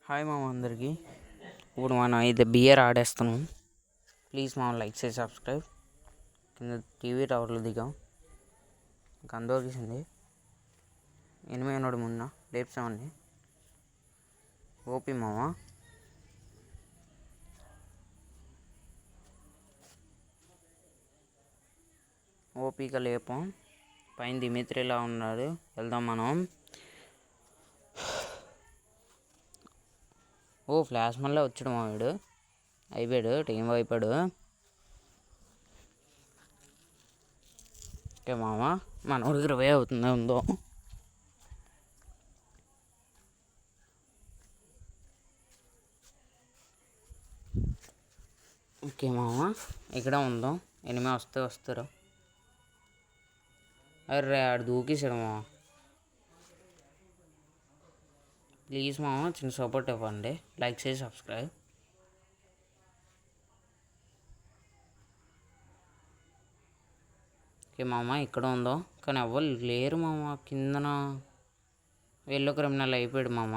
Hi మామ అందరికి. ఇప్పుడు మనం ఇది బియర్ ఆడేస్తున్నాం. ప్లీజ్ మామ లైక్ చేసి సబ్స్క్రైబ్. కింద టీవీ టవర్లో దిగాం. గందోకేసింది 8 మున్న లేపుసామండి. ఓపి మామ ఓపిక లేపం. పైన దిమిత్రిలా ఉన్నాడు. వెళ్దాం మనం. ఫ్లాష్ మళ్ళీ వచ్చాడు మా వీడు. అయిపోయాడు, టీం అయిపోయాడు. ఓకే మామ, మన ఊరికి 20 అవుతుంది ఉందో. ఓకే మామ, ఇక్కడ ఉందాం. 8 వస్తారు. అరే ఆడు దూకేసాడు మామ. ప్లీజ్ మామ చిన్న సపోర్ట్ ఇవ్వండి. లైక్ చేసి సబ్స్క్రైబ్. ఓకే మామ, ఇక్కడ ఉందాం. కానీ ఎవ్వరు లేరు మామ. కిందన వెళ్ళో క్రిమినల్ అయిపోయాడు మామ.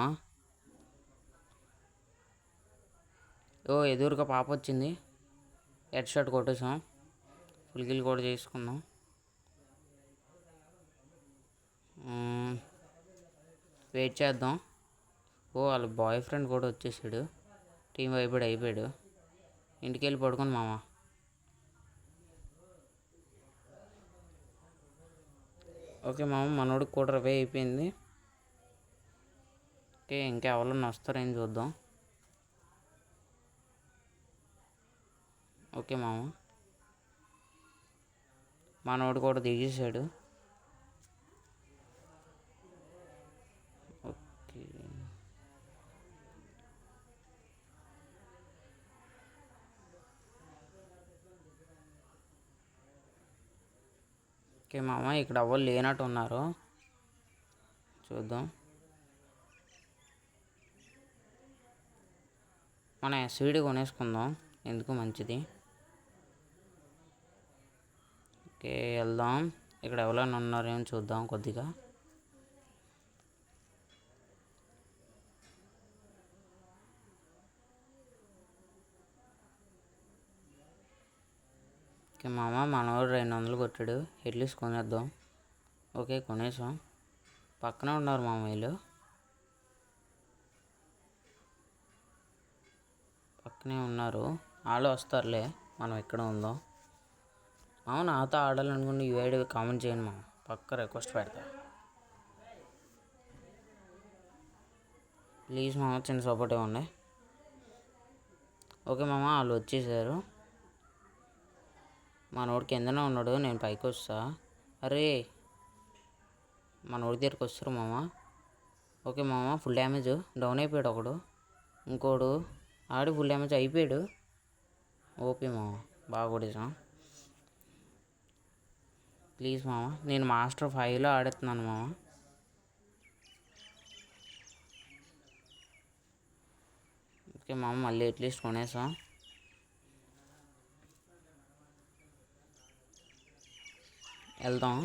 ఎదురుగా పాప వచ్చింది. హెడ్ షాట్ కొట్టేసాం. ఫుల్ కిల్ కూడా చేసుకుందాం. వెయిట్ చేద్దాం. వాళ్ళ బాయ్ ఫ్రెండ్ కూడా వచ్చేసాడు. టీం అయిపోయాడు. ఇంటికి వెళ్ళి పడుకోండి మామ. ఓకే మామ, మనోడికి కూడా 20 అయిపోయింది. ఓకే, ఇంకా ఎవరన్నా వస్తారేం చూద్దాం. ఓకే మామ, మనోడు కూడా దిగేసాడు. ఓకే ఓకే మామ, ఇక్కడ ఎవరు లేనట్టు ఉన్నారు. చూద్దాం. మన ఎస్వీడి కొనేసుకుందాం, ఎందుకు మంచిది. ఓకే వెళ్దాం. ఇక్కడ ఎవరైనా ఉన్నారేమో చూద్దాం కొద్దిగా. ఓకే మామ, మనవాడు 200 కొట్టాడు. అట్లీస్ట్ కొనేద్దాం. ఓకే కొనేసాం. పక్కనే ఉన్నారు మామ వీళ్ళు. పక్కనే ఉన్నారు. వాళ్ళు వస్తారులే, మనం ఎక్కడ ఉందాం. నాతో ఆడాలనుకుంటే యూఐడి కామెంట్ చేయండి మామ. పక్క రిక్వెస్ట్ పెడతా. ప్లీజ్ మామ చిన్న సపోర్ట్ ఇవ్వండి. ఓకే మామ, వాళ్ళు వచ్చేసారు. మనోడు కిందనే ఉన్నాడు, నేను పైకి వస్తా. అరే మనోడి దగ్గరికి వస్తారు మామ. ఓకే మామ, ఫుల్ డ్యామేజ్. డౌన్ అయిపోయాడు ఒకడు. ఇంకోడు ఆడి ఫుల్ డ్యామేజ్ అయిపోయాడు. ఓకే మామ, బాగా కొట్టేసాం. ప్లీజ్ మామ, నేను మాస్టర్ 5లో ఆడుతున్నాను మామ. ఓకే మామ, మళ్ళీ అట్లీస్ట్ కొనేసాం. వెళ్దాం.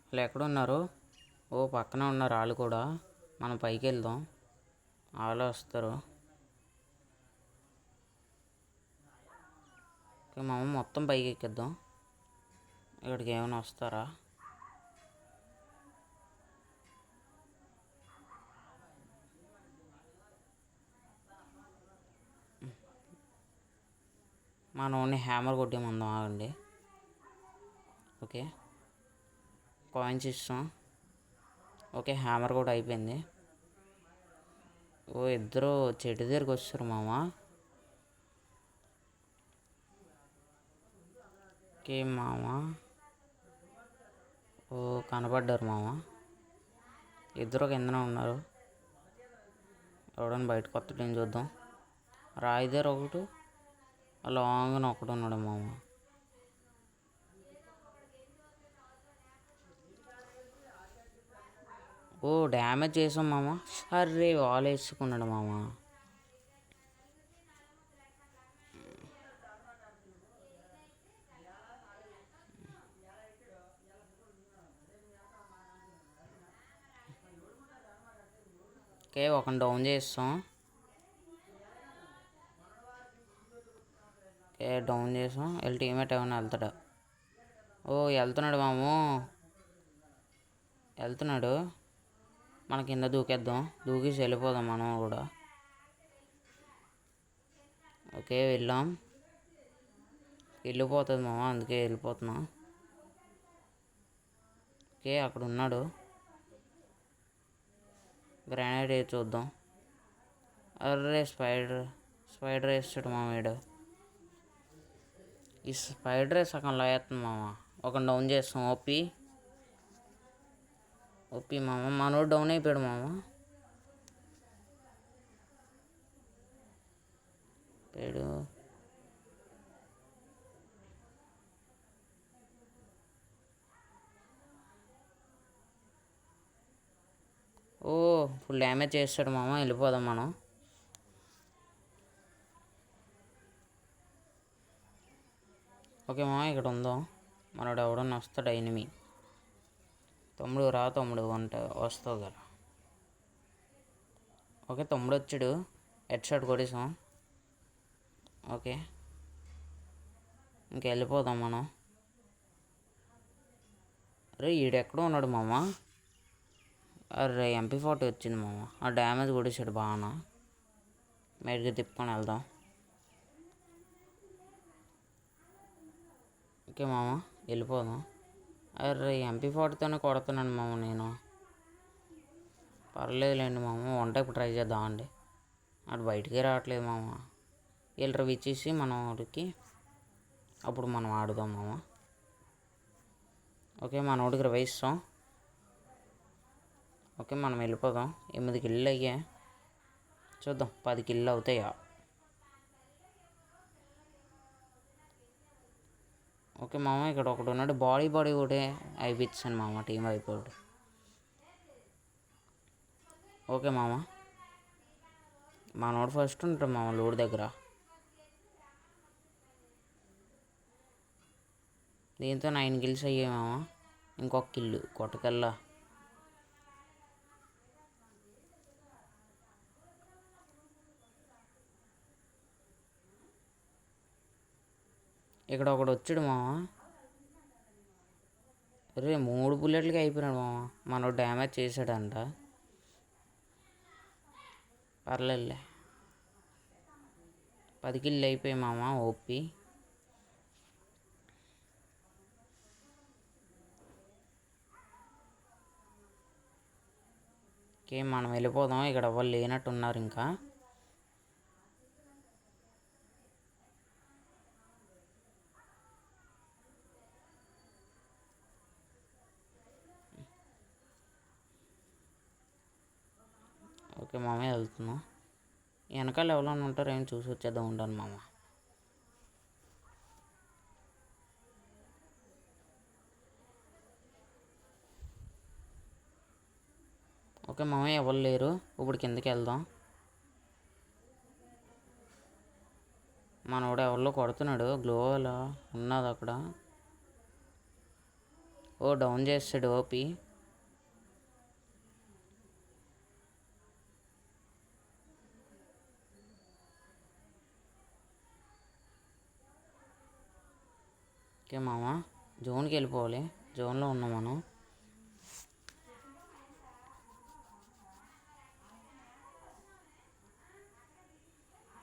వాళ్ళు ఎక్కడున్నారు? పక్కనే ఉన్నారు వాళ్ళు కూడా. మనం పైకి వెళ్దాం. వాళ్ళు వస్తారు. ఓకే మామ, మొత్తం పైకి ఎక్కిద్దాం. ఇక్కడికి ఏమైనా వస్తారా? మనం ఓన్లీ హ్యామర్ కొట్టేమందాం, ఆగండి. ఓకే కాయిన్స్ ఇస్తాం. ఓకే హ్యామర్ కూడా అయిపోయింది. ఇద్దరు చెట్టు దగ్గరికి వస్తారు మామ. ఓకే మామ, కనపడ్డారు మామ. ఇద్దరు కిందనే ఉన్నారు. ఎవడన్నా బయటకు వస్తాడేం చూద్దాం. రాయి దగ్గర ఒకటి, లాంగ్న ఒకడు ఉన్నాడు మామ. డ్యామేజ్ చేసాం మామ. అర్రే వాల్ వేసుకున్నాడు మామ. ఓకే, ఒక డౌన్ చేస్తాం. ఓకే డౌన్ చేసాం. వెళ్ళి టీమేట్ ఏమైనా వెళ్తాడా? ఓ వెళ్తున్నాడు మాము, వెళ్తున్నాడు. మన కింద దూకేద్దాం, దూకేసి వెళ్ళిపోదాం మనం కూడా. ఓకే వెళ్ళాం, వెళ్ళిపోతుంది మామ, అందుకే వెళ్ళిపోతున్నాం. ఓకే అక్కడ ఉన్నాడు, గ్రానైడ్ వేసి చూద్దాం. అర్రే స్పైడర్ వేస్తాడు మామ వీడు. ఈ స్పైడర్ సగం లాగేస్తుంది మామ. ఒక డౌన్ చేస్తాం. ఓపి మామ, మనోడు డౌన్ అయిపోయాడు మామ. పేడు ఓ ఫుల్ డ్యామేజ్ చేస్తాడు మామ, వెళ్ళిపోదాం మనం. ఓకే మామ ఇక్కడ ఉందాం. మనోడు ఎవడన్నా వస్తాడు ఎనిమి. తమ్ముడు రా తమ్ముడు అంటే వస్తావు కదా. ఓకే తమ్ముడు వచ్చాడు, హెడ్ షాట్ కొట్టేసాం. ఓకే ఇంక వెళ్ళిపోదాం మనం. అరే ఈడెక్కడో ఉన్నాడు మామ. అరే MP40 వచ్చింది మామ. ఆ డ్యామేజ్ కొట్టేసాడు బాగా. మెరుగు తిప్పుకొని వెళ్దాం. ఓకే మామ వెళ్ళిపోదాం. అరే MP40తోనే కొడుతున్నాను మామ నేను. పర్లేదులేండి మామ, వన్ టైప్ ట్రై చేద్దామండి. అటు బయటికే రావట్లేదు మామ. వీళ్ళు ఇచ్చేసి మనం వాడికి అప్పుడు మనం ఆడుదాం మామ. ఓకే మనోడికి రవేస్తాం. ఓకే మనం వెళ్ళిపోదాం. 8 కిల్లు అయ్యా, చూద్దాం 10 కిల్లు అవుతాయా. ఓకే మామ ఇక్కడ ఒకడు ఉన్నాడు, బాడీ కూడా అయిపోయించాను మామ, టీం అయిపోయాడు. ఓకే మామ మనోడు ఫస్ట్ ఉంటాడు మామ లోడ్ దగ్గర. దీంతో 9 కిల్స్ అయ్యాయి మామ. ఇంకొక కిల్లు కొట్టకల్లా. ఇక్కడ ఒకడు వచ్చాడు మామ. అరే 3 బుల్లెట్లకి అయిపోయినాడు మామ. మనోడు డ్యామేజ్ చేశాడంట. పర్లేదులే, 10 కిల్లు అయిపోయాయి మామ. ఓపి ఓకే మనం వెళ్ళిపోదాం. ఇక్కడ ఎవరు లేనట్టు ఉన్నారు ఇంకా. ఓకే మామ వెళ్తున్నాం. వెనకాల ఎవరైనా ఉంటారో ఏం చూసి వచ్చేద్దాం ఉంటాను మామ. ఓకే మామ ఎవరు లేరు, ఇప్పుడు కిందకి వెళ్దాం. మనోడు ఎవరిలో కొడుతున్నాడు, గ్లోవలా ఉన్నది అక్కడ. ఓ డౌన్ చేస్తాడు ఓపి. ఓకే మామ జోన్కి వెళ్ళిపోవాలి, జోన్లో ఉన్నాం మనం.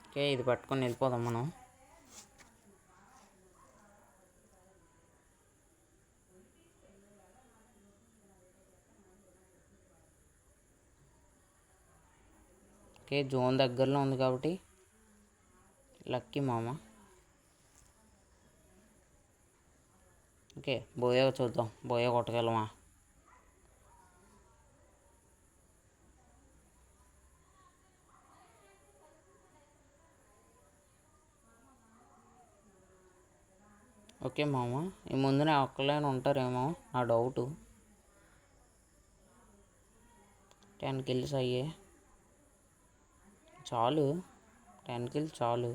ఓకే ఇది పట్టుకొని వెళ్ళిపోదాం మనం. ఓకే జోన్ దగ్గరలో ఉంది కాబట్టి లక్కీ మామ. ఓకే బోయా చూద్దాం, బోయా కొట్టగలమా. ఓకే మామ ఈ ముందునే ఒక్కలైనా ఉంటారేమో నా డౌటు. 10 కిల్స్ అయ్యే చాలు, 10 కిల్స్ చాలు.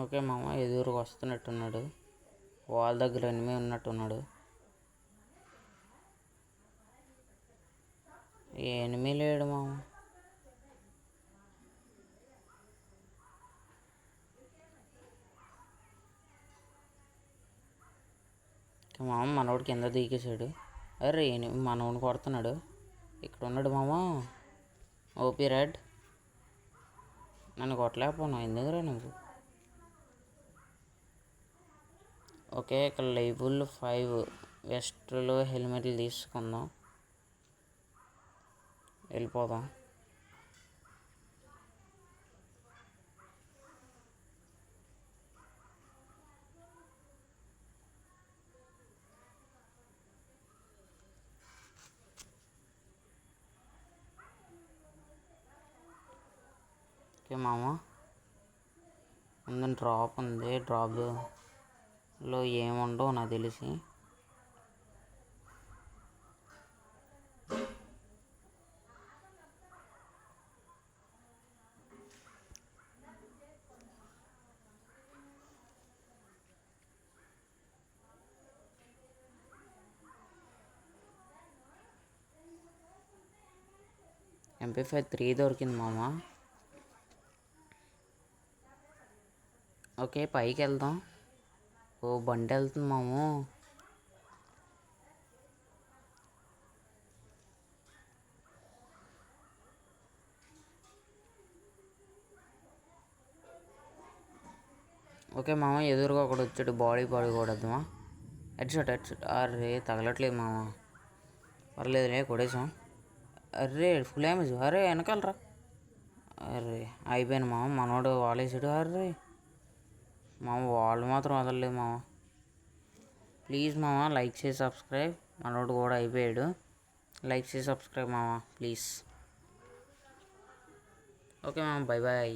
ఓకే మామ, ఎదురుగా వస్తున్నట్టున్నాడు. వాళ్ళ దగ్గర ఎనిమిది ఉన్నట్టున్నాడు. ఎనిమిది లేడు మామ. మామ మనోడు కింద దిగేశాడు. అరే మనోడు కొడుతున్నాడు. ఇక్కడ ఉన్నాడు మామ. OP red. నన్ను కొట్టలేకపోయినా, ఎందుకురా నువ్వు? ఓకే, ఇక్కడ లెవెల్ 5 వెస్ట్లో హెల్మెట్లు తీసుకుందాం, వెళ్ళిపోదాం. ఓకే మామ, ముందు డ్రాప్ ఉంది. డ్రాప్లో ఏముండవు నాకు తెలిసి. MP5 3 దొరికింది మామ. ఓకే, పైకి వెళ్దాం. ఓ బండి వెళ్తుంది మాము. ఓకే మామ, ఎదురుగా ఒకడు వచ్చాడు. బాడీ కూడా వద్దామా? Head shot. అరే తగలట్లేదు మామ. పర్లేదులే, కొడేసాం. అరే ఫుల్ డ్యామేజ్. అరే వెనకాలరా. అరే అయిపోయాను మామ. మనోడు వాలేసాడు. అరే మామ, వాళ్ళు మాత్రం వదలలేదు మామ. ప్లీజ్ మామ, లైక్ చేసి సబ్స్క్రైబ్. మనోడు కూడా అయిపోయాడు. లైక్ చేసి సబ్స్క్రైబ్ మామ, ప్లీజ్. ఓకే మామ, బై బాయ్.